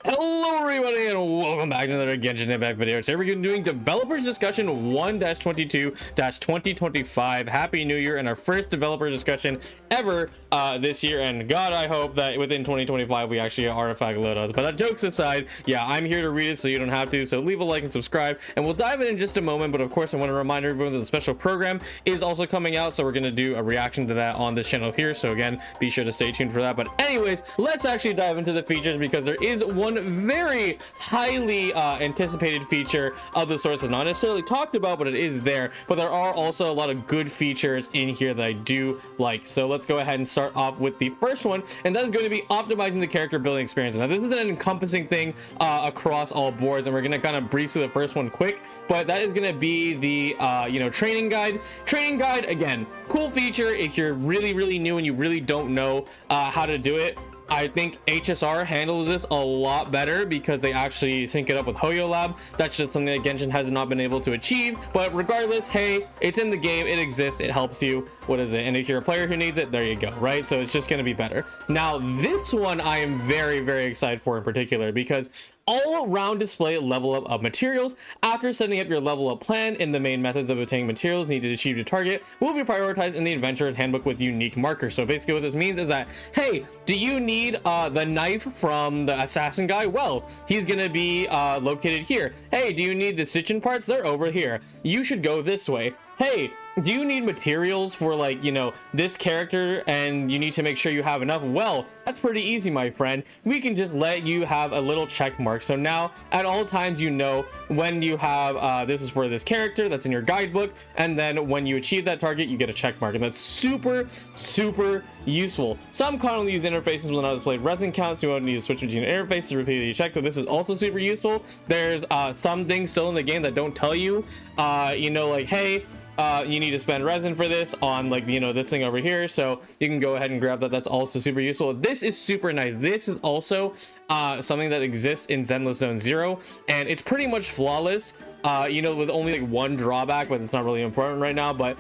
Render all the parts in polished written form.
Hello everybody and welcome back to another Genshin Impact video. Today we're going to be doing developers discussion 1-22-2025. Happy New Year, and our first developer discussion ever this year, and God, I hope that within 2025 we actually get artifact loadouts. But jokes aside, yeah, I'm here to read it so you don't have to, so leave a like and subscribe, and we'll dive in just a moment. But of course I want to remind everyone that the special program is also coming out, so we're going to do a reaction to that on this channel here, so again, be sure to stay tuned for that. But anyways, let's actually dive into the features, because there is one very highly anticipated feature of the source. It's not necessarily talked about, but it is there. But there are also a lot of good features in here that I do like. So let's go ahead and start off with the first one, and that is going to be optimizing the character building experience. Now this is an encompassing thing across all boards, and we're going to kind of breeze through the first one quick, but that is going to be the training guide. Again, cool feature if you're really new and you really don't know how to do it. I think HSR handles this a lot better because they actually sync it up with Hoyo Lab. That's just something that Genshin has not been able to achieve. But regardless, hey, it's in the game, it exists, it helps you. What is it? And if you're a player who needs it, there you go, right? So it's just going to be better. Now, this one I am very excited for in particular, because all-around display level up of materials. After setting up your level up plan, in the main methods of obtaining materials needed to achieve your target will be prioritized in the adventurer's handbook with unique markers. So basically what this means is that, hey, do you need the knife from the assassin guy? Well, he's gonna be located here. Hey, do you need the stitching parts? They're over here. You should go this way. Hey, do you need materials for, like, you know, this character, and you need to make sure you have enough? Well, that's pretty easy, my friend. We can just let you have a little check mark. So now at all times, you know when you have this is for this character, that's in your guidebook, and then when you achieve that target, you get a check mark, and that's super useful. Some commonly used interfaces will not display resin counts. You won't need to switch between interfaces to repeatedly check, so this is also super useful. There's some things still in the game that don't tell you, you know, like, hey, you need to spend resin for this on, like, you know, this thing over here, so you can go ahead and grab that. That's also super useful. This is super nice. This is also something that exists in Zenless Zone 0, and it's pretty much flawless, you know, with only like one drawback, but it's not really important right now. But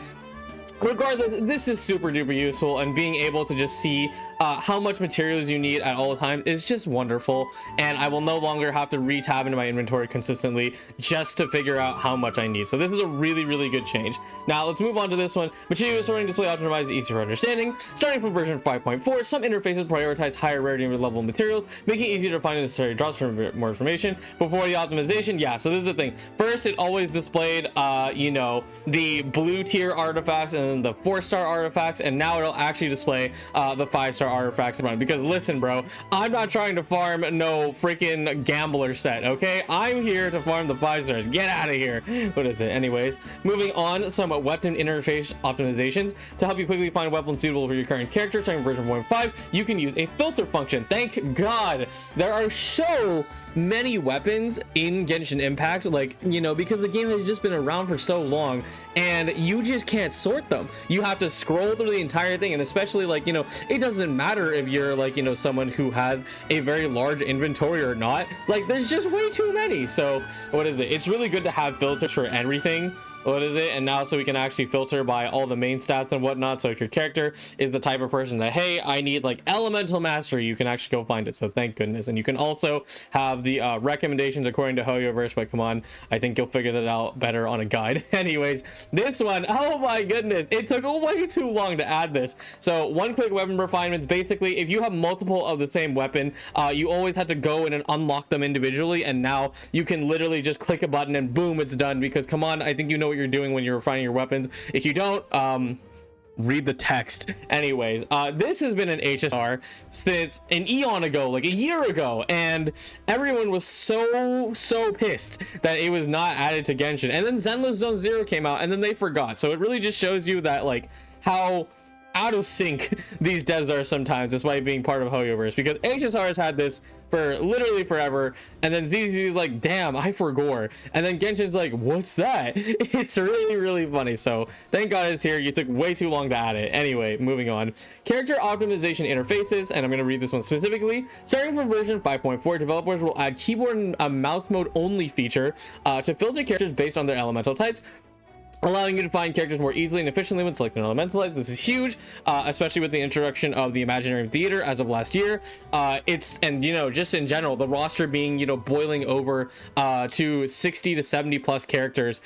regardless, this is super duper useful, and being able to just see how much materials you need at all times is just wonderful, and I will no longer have to re-tab into my inventory consistently just to figure out how much I need. So this is a really good change. Now let's move on to this one. Material sorting display optimized, easier for understanding. Starting from version 5.4, some interfaces prioritize higher rarity and level materials, making it easier to find necessary drops for more information. Before the optimization, yeah, so this is the thing. First, it always displayed you know, the blue tier artifacts and then the 4-star artifacts, and now it'll actually display the 5-star artifacts around. Because listen, bro, I'm not trying to farm no freaking gambler set, okay? I'm here to farm the 5 stars. Get out of here. What is it? Anyways, moving on, some weapon interface optimizations to help you quickly find weapons suitable for your current character. Starting version 1.5, you can use a filter function. Thank God. There are so many weapons in Genshin Impact, like, you know, because the game has just been around for so long, and you just can't sort them. You have to scroll through the entire thing, and especially, like, you know, it doesn't matter if you're, like, you know, someone who has a very large inventory or not. Like, there's just way too many. So what is it? It's really good to have filters for everything. What is it? And now so we can actually filter by all the main stats and whatnot. So if your character is the type of person that, hey, I need like elemental mastery, you can actually go find it. So thank goodness. And you can also have the recommendations according to hoyoverse, but come on, I think you'll figure that out better on a guide. Anyways, this one, oh my goodness, it took way too long to add this. So one-click weapon refinements. Basically, if you have multiple of the same weapon, you always have to go in and unlock them individually, and now you can literally just click a button and boom, it's done. Because come on, I think you know what you're doing when you're refining your weapons. If you don't, read the text. Anyways, this has been an HSR since an eon ago, like a year ago, and everyone was so pissed that it was not added to Genshin. And then Zenless Zone 0 came out, and then they forgot. So it really just shows you that, like, how out of sync these devs are sometimes, despite being part of Hoyoverse, because HSR has had this for literally forever, and then ZZ is like, damn, I forgot, and then Genshin's like, what's that? It's really funny. So thank God it's here. You took way too long to add it. Anyway, moving on. Character optimization interfaces, and I'm going to read this one specifically. Starting from version 5.4, developers will add keyboard and mouse mode only feature to filter characters based on their elemental types. allowing you to find characters more easily and efficiently when selecting elementalize. This is huge, especially with the introduction of the Imaginary Theater as of last year. And you know, just in general, the roster being, you know, boiling over to 60 to 70 plus characters,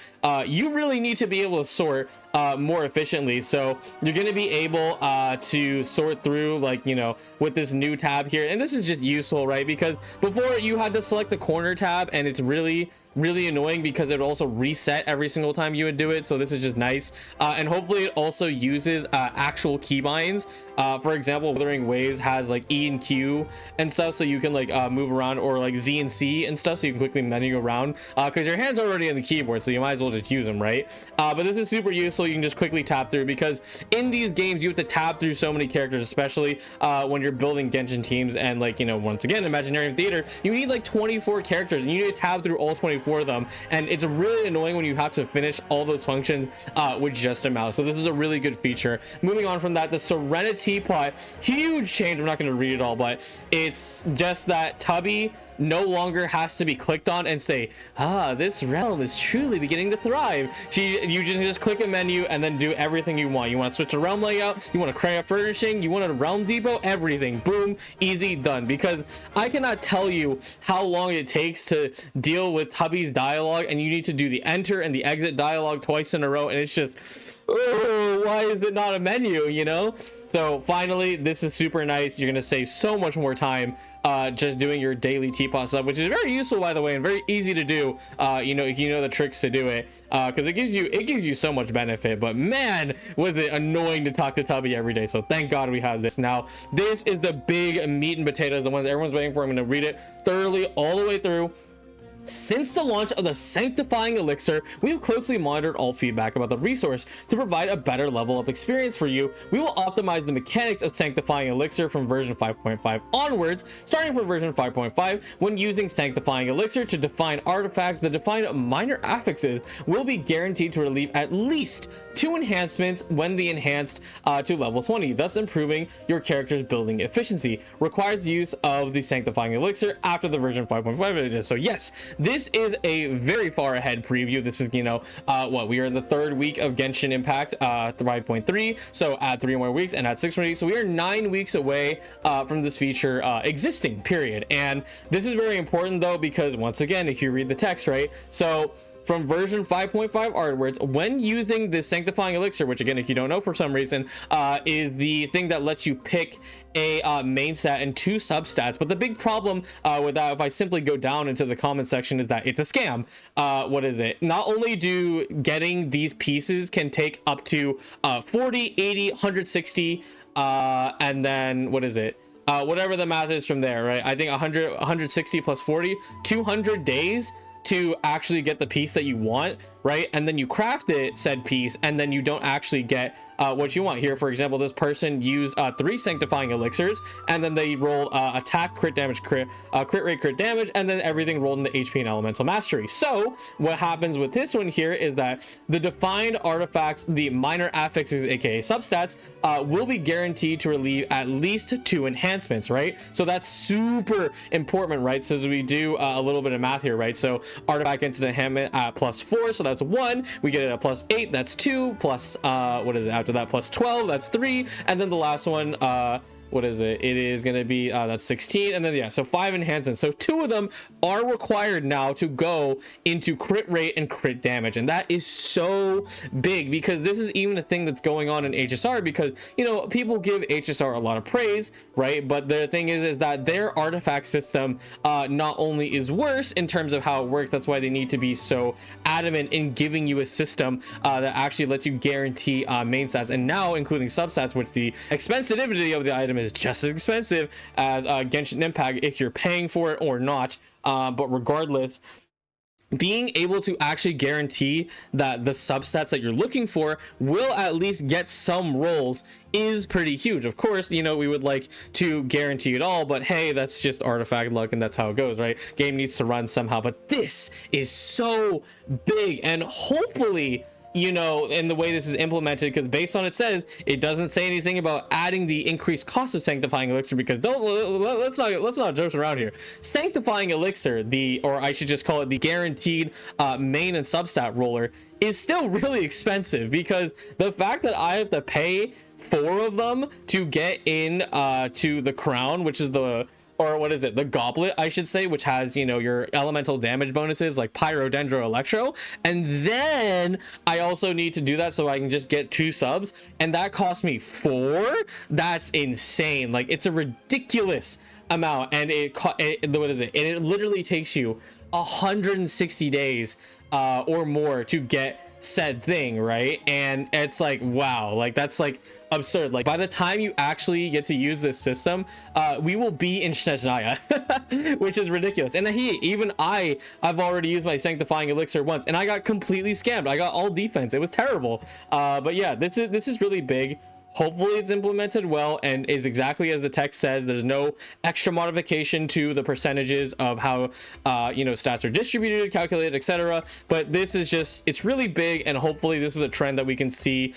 you really need to be able to sort more efficiently. So you're going to be able to sort through, like, you know, with this new tab here. And this is just useful, right? Because before you had to select the corner tab, and it's really annoying because it would also reset every single time you would do it. So this is just nice, and hopefully it also uses actual keybinds. For example, Withering Waves has like E and Q and stuff, so you can like move around, or like Z and C and stuff, so you can quickly menu around, because your hand's already on the keyboard, so you might as well just use them, right? But this is super useful. You can just quickly tap through, because in these games you have to tab through so many characters, especially when you're building Genshin teams. And like, you know, once again, Imaginary Theater, you need like 24 characters, and you need to tab through all 24 of them, and it's really annoying when you have to finish all those functions with just a mouse. So this is a really good feature. Moving on from that, the Serenitea, huge change. I'm not going to read it all, but it's just that Tubby no longer has to be clicked on and say, this realm is truly beginning to thrive. You just click a menu and then do everything you want. You want to switch the realm layout, you want to create a furnishing, you want a realm depot, everything, boom, easy, done. Because I cannot tell you how long it takes to deal with Tubby's dialogue, and you need to do the enter and the exit dialogue twice in a row, and it's just, oh, why is it not a menu, you know? So finally, this is super nice. You're going to save so much more time just doing your daily teapot stuff, which is very useful, by the way, and very easy to do. You know, if you know the tricks to do it, because it gives you so much benefit. But man, was it annoying to talk to Tubby every day. So thank God we have this. Now, this is the big meat and potatoes, the ones that everyone's waiting for. I'm going to read it thoroughly all the way through. Since the launch of the Sanctifying Elixir, we have closely monitored all feedback about the resource to provide a better level of experience for you. We will optimize the mechanics of Sanctifying Elixir from version 5.5 onwards, starting from version 5.5. When using Sanctifying Elixir to define artifacts, the defined minor affixes will be guaranteed to relieve at least 2 enhancements when the enhanced to level 20, thus improving your character's building efficiency. Requires use of the Sanctifying Elixir after the version 5.5. So yes, this is a very far ahead preview. This is, you know, we are in the 3rd week of Genshin Impact 5.3, so add 3 more weeks and add 6 more weeks, so we are 9 weeks away from this feature existing, period. And this is very important though, because once again, if you read the text, right, so from version 5.5 onwards, when using the Sanctifying Elixir, which again, if you don't know for some reason, is the thing that lets you pick a main stat and 2 substats. But the big problem with that, if I simply go down into the comment section, is that it's a scam. What is it? Not only do getting these pieces can take up to 40, 80, 160, and then what is it? Whatever the math is from there, right? I think 160 plus 40, 200 days to actually get the piece that you want, right? And then you craft it, said piece, and then you don't actually get what you want. Here, for example, this person used 3 Sanctifying Elixirs, and then they rolled attack, crit damage, crit rate, crit damage, and then everything rolled into HP and Elemental Mastery. So what happens with this one here is that the defined artifacts, the minor affixes, aka substats, will be guaranteed to relieve at least 2 enhancements, right? So that's super important, right? So as we do a little bit of math here, right? So artifact incident enhancement at +4, so that's 1. We get it at +8, that's 2, plus what is it after that? +12, that's 3, and then the last one, what is it? It is going to be that's 16, and then yeah, so 5 enhancements. So 2 of them are required now to go into crit rate and crit damage, and that is so big, because this is even a thing that's going on in HSR, because, you know, people give HSR a lot of praise, right? But the thing is that their artifact system not only is worse in terms of how it works, that's why they need to be so adamant in giving you a system that actually lets you guarantee main stats, and now including substats, which the expensivity of the item is just as expensive as Genshin Impact if you're paying for it or not. But regardless, being able to actually guarantee that the substats that you're looking for will at least get some rolls is pretty huge. Of course, you know, we would like to guarantee it all, but hey, that's just artifact luck, and that's how it goes, right? Game needs to run somehow, but this is so big, and hopefully you know, in the way this is implemented, because based on it says, it doesn't say anything about adding the increased cost of Sanctifying Elixir, because let's not joke around here. Sanctifying Elixir, or I should just call it the guaranteed main and substat roller, is still really expensive, because the fact that I have to pay 4 of them to get in to the crown, which is the, or what is it, the goblet I should say, which has, you know, your elemental damage bonuses like pyro, dendro, electro, and then I also need to do that so I can just get 2 subs, and that cost me 4. That's insane. Like, it's a ridiculous amount, and what is it, and it literally takes you 160 days or more to get said thing, right? And it's like, wow, like that's like absurd. Like, by the time you actually get to use this system, we will be in Snezhnaya, which is ridiculous. And even I've already used my Sanctifying Elixir once, and I got completely scammed. I got all defense. It was terrible. But yeah, this is really big. Hopefully it's implemented well and is exactly as the text says. There's no extra modification to the percentages of how you know, stats are distributed, calculated, etc. But this is just, it's really big, and hopefully this is a trend that we can see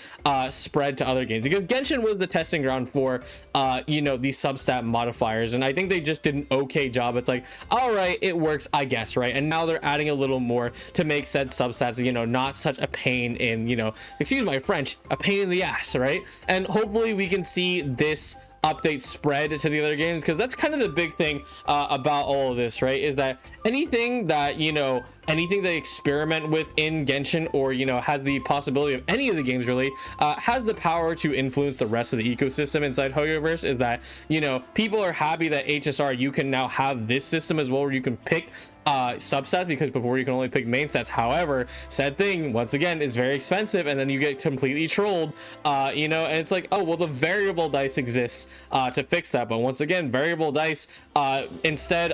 spread to other games, because Genshin was the testing ground for you know, these substat modifiers, and I think they just did an okay job. It's like, all right, it works, I guess, right? And now they're adding a little more to make said substats, you know, not such a pain in, you know, excuse my French, a pain in the ass, right? And hopefully we can see this update spread to the other games, because that's kind of the big thing about all of this, right? Is that anything that, you know, anything they experiment with in Genshin, or, you know, has the possibility of any of the games really, has the power to influence the rest of the ecosystem inside Hoyoverse. Is that, you know, people are happy that HSR, you can now have this system as well, where you can pick substats, because before you can only pick main stats. However, said thing once again is very expensive, and then you get completely trolled, you know, and it's like, oh well, the variable dice exists to fix that. But once again, variable dice instead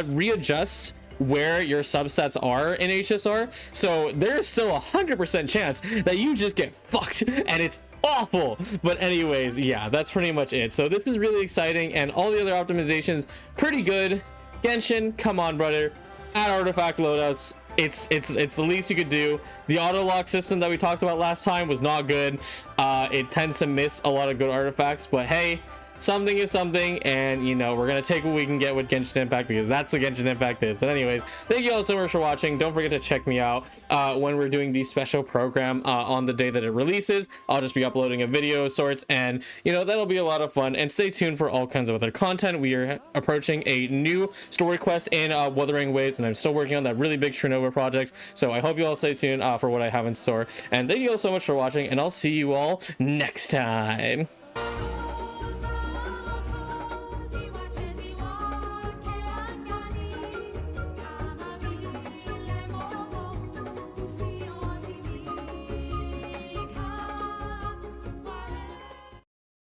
readjust where your substats are in HSR, so there's still 100% chance that you just get fucked, and it's awful. But anyways, yeah, that's pretty much it. So this is really exciting, and all the other optimizations pretty good. Genshin, come on, brother, add artifact loadouts. It's the least you could do. The auto lock system that we talked about last time was not good. It tends to miss a lot of good artifacts, but hey, something is something, and you know, we're gonna take what we can get with Genshin Impact, because that's what Genshin Impact is. But anyways, thank you all so much for watching. Don't forget to check me out when we're doing the special program on the day that it releases. I'll just be uploading a video of sorts, and you know, that'll be a lot of fun. And stay tuned for all kinds of other content. We are approaching a new story quest in Wuthering Waves, and I'm still working on that really big Chernobyl project, so I hope you all stay tuned for what I have in store. And thank you all so much for watching, and I'll see you all next time.